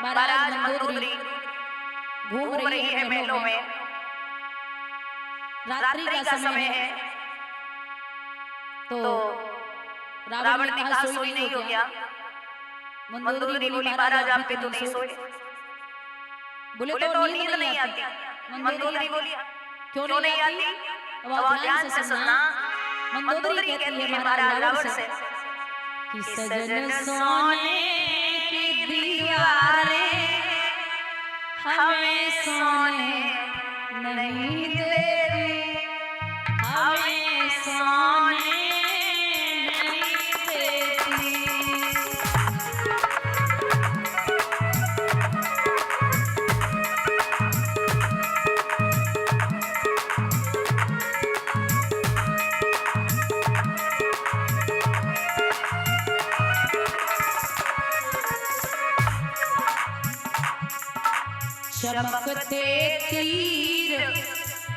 महाराज मंदोदरी घूम रही है महलों में। रात्रि का समय है तो रावण ने कहा सोई नहीं हो गया। मंदोदरी बोली महाराज आप पे तो नहीं सोए। बोले तो नींद नहीं आती। मंदोदरी बोली क्यों नहीं आती? अब ध्यान से सुनना। मंदोदरी कहती है महाराज रावण से कि सजन सोने की दीवारें हमें सोने नहीं देती, हमें सोने नहीं देती। चमकते तीर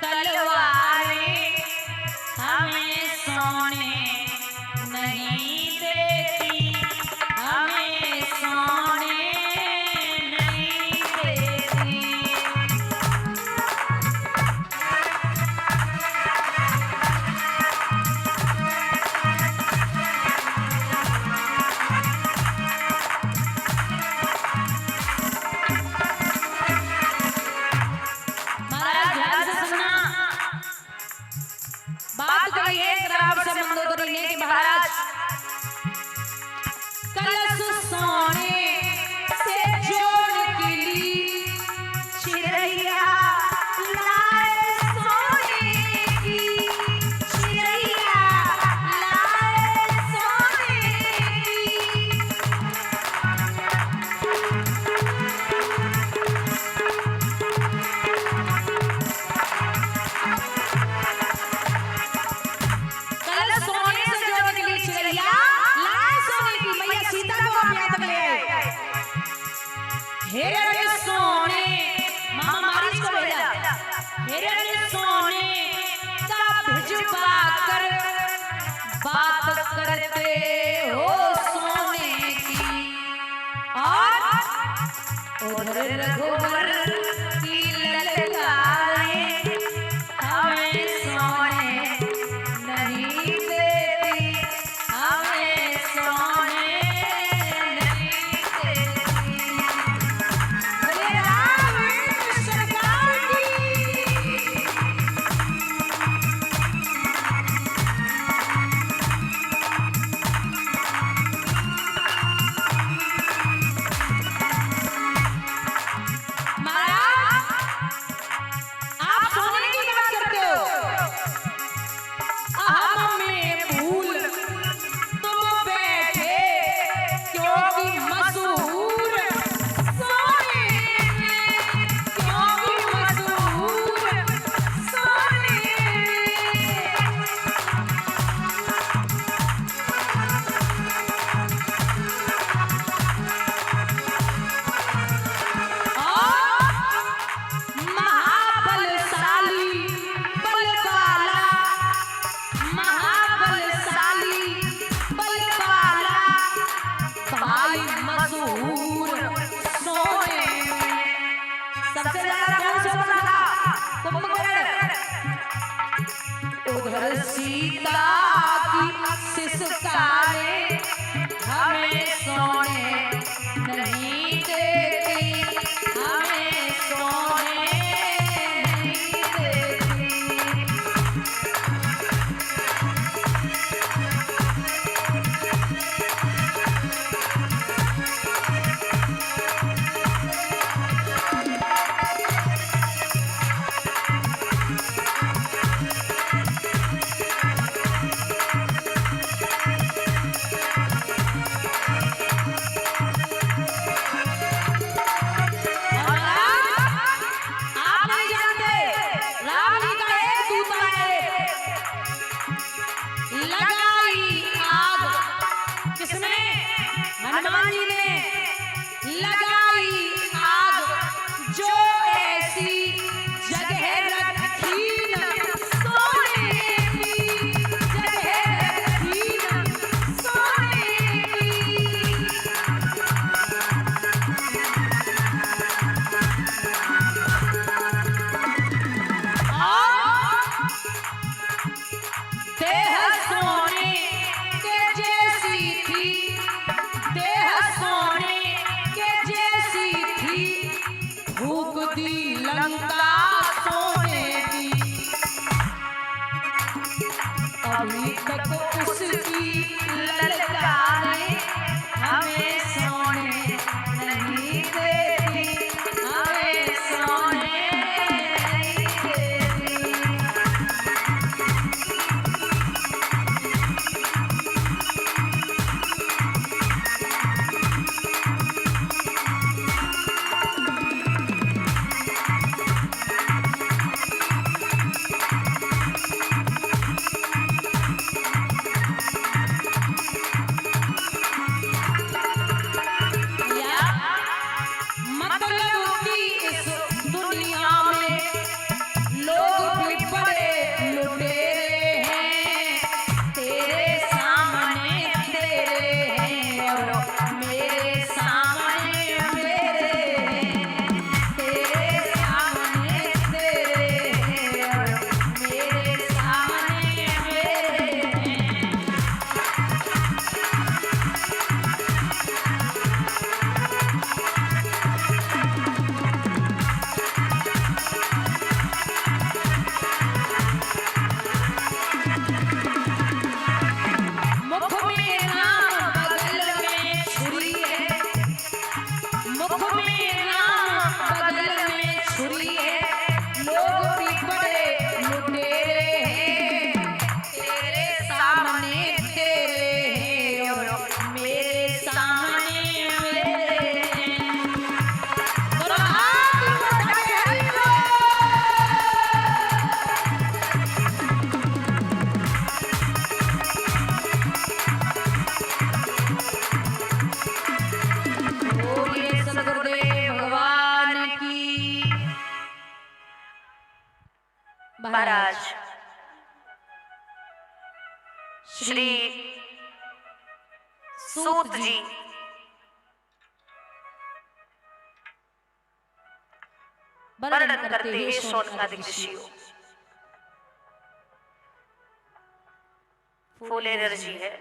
तलवारें हमें सोने नहीं देती, हमें सोने नहीं देती। मंदोदरी ने कि महाराज कलश सोने से जोड़ के ली चिरैया लाए सोने की, चिरैया लाए सोने की। हेरे सोने मामा मारिच को भेजा, हेरे सोने का भिजवा कर बात करते हो सोने की। और उधर रघुवर की ललकारें हमें सोने नहीं देती, हमें सोने उधर सीता की सिसकारें हमें सोने नहीं देती, हमें सोने नहीं देती। मतलब कि इस दुनिया में लोग भी बड़े लुटेरे हैं, तेरे सामने तेरे हैं और मेरे सामने मेरे हैं, तेरे सामने तेरे हैं और मेरे सामने मेरे हैं। मुख में राम बगल में छुरी है, मुख में राम बगल में छुरी है, लोग भी बड़े लुटेरे हैं, तेरे सामने तेरे हैं और मेरे सामने मेरे हैं। दोनों हाथ उठा के हरि बोल। बोलिए सदगुरुदेव भगवान की। महाराज श्री सूत जी वर्णन करते हैं शौनकादिक ऋषियों। फुल एनर्जी है,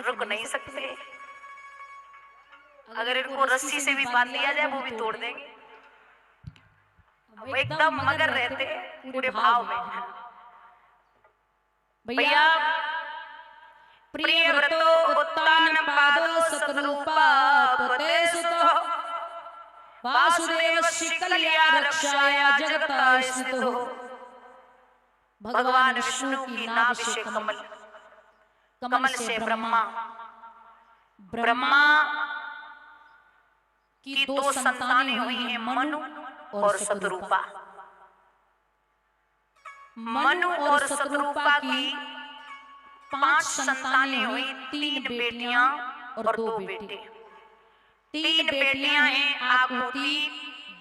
रुक नहीं सकते। अगर इनको रस्सी से भी बांध लिया जाए वो भी तोड़ देंगे। वो एकदम मगर रहते पूरे भाव में। भैया प्रिय व्रतो उत्तान पादो सतरूपा पते सुतो वासुदेव कल्या रक्षाया जगता स्थितो। भगवान विष्णु की नाभि से कमल, कमल से ब्रह्मा, ब्रह्मा की दो संतानें हुई हैं, मनु और शतरूपा। मनु और शतरूपा की 5 संतानें हुई, 3 बेटियां और 2 बेटे। 3 बेटियां हैं आकुति,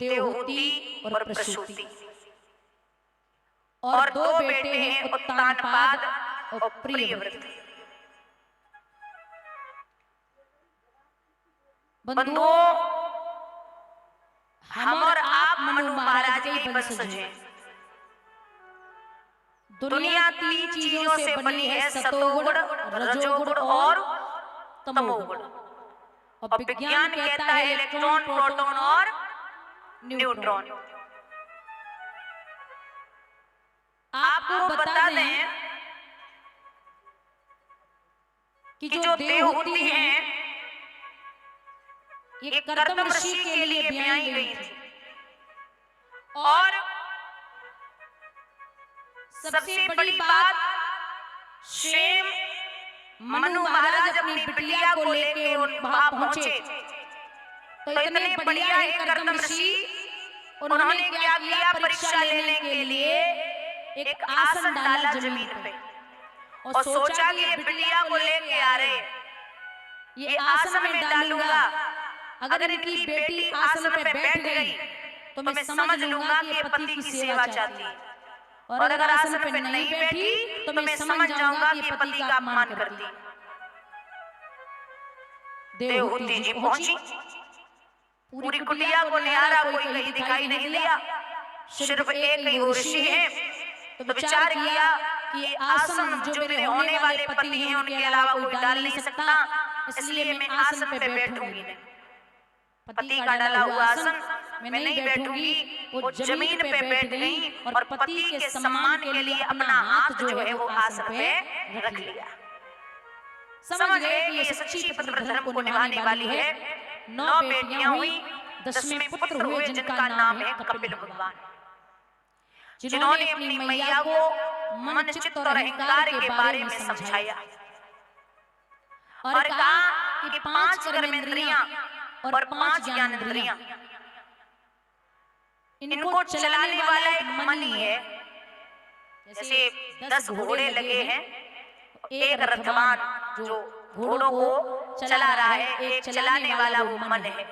देवहूति और प्रसूति, और 2 बेटे हैं उत्तानपाद और प्रियव्रत। बंधुओं, हम और आप मनु महाराज के ही वंशज हैं। दुनिया 3 चीजों से बनी है, सतोगुण, रजोगुण और तमोगुण। और विज्ञान कहता है इलेक्ट्रॉन, प्रोटॉन और न्यूट्रॉन। आपको बता दें कि जो देवहूति हैं ये कर्दम ऋषि के लिए ब्याई गई थी, और सबसे बड़ी बात, शेम मनु महाराज अपनी बिटिया को लेके वहां पहुंचे। तो इतने बढ़िया है कर्दम ऋषि, उन्होंने क्या किया, परीक्षा लेने के लिए एक आसन डाला जमीन पे और सोचा कि ये बिटिया को लेके आ रहे, ये आसन में डालूंगा, अगर इनकी बेटी आसन पे बैठ गई तो मैं समझ लूंगा कि ये पति की सेवा चाहती है, और अगर आसन पे नहीं बैठी तो मैं समझ जाऊंगा कि ये पति का अपमान करती। देवहूति जी पहुंची, पूरी कुटिया को निहारा, कोई कहीं दिखाई नहीं दिया, सिर्फ एक ही ऋषि है। तो विचार किया कि ये आसन जो मेरे होने वाले पति हैं उनके अलावा कोई डाल नहीं सकता, इसलिए मैं आसन पे बैठूंगी नहीं। पति का डाला हुआ आसन मैं नहीं बैठूंगी। वो जमीन पे बैठ गई और पति के सम्मान के लिए अपना हाथ जो है वो आसन पे रख लिया। समझ गए कि ये सच्ची पति धर्म को निभाने वाली है। 9 बेटियां हुई, 10वें पुत्र हुए जिनका नाम है कपिल भगवान, जिन्होंने अपनी मैया को मन, चित्त और अहंकार के बारे में समझाया और कहा कि 5 कर्मेंद्रियां और 5 ज्ञानेंद्रियां, इनको चलाने वाला एक मन ही है। जैसे 10 घोड़े लगे हैं, एक रथवान जो घोड़ों को चला रहा है, एक चलाने वाला वो मन है।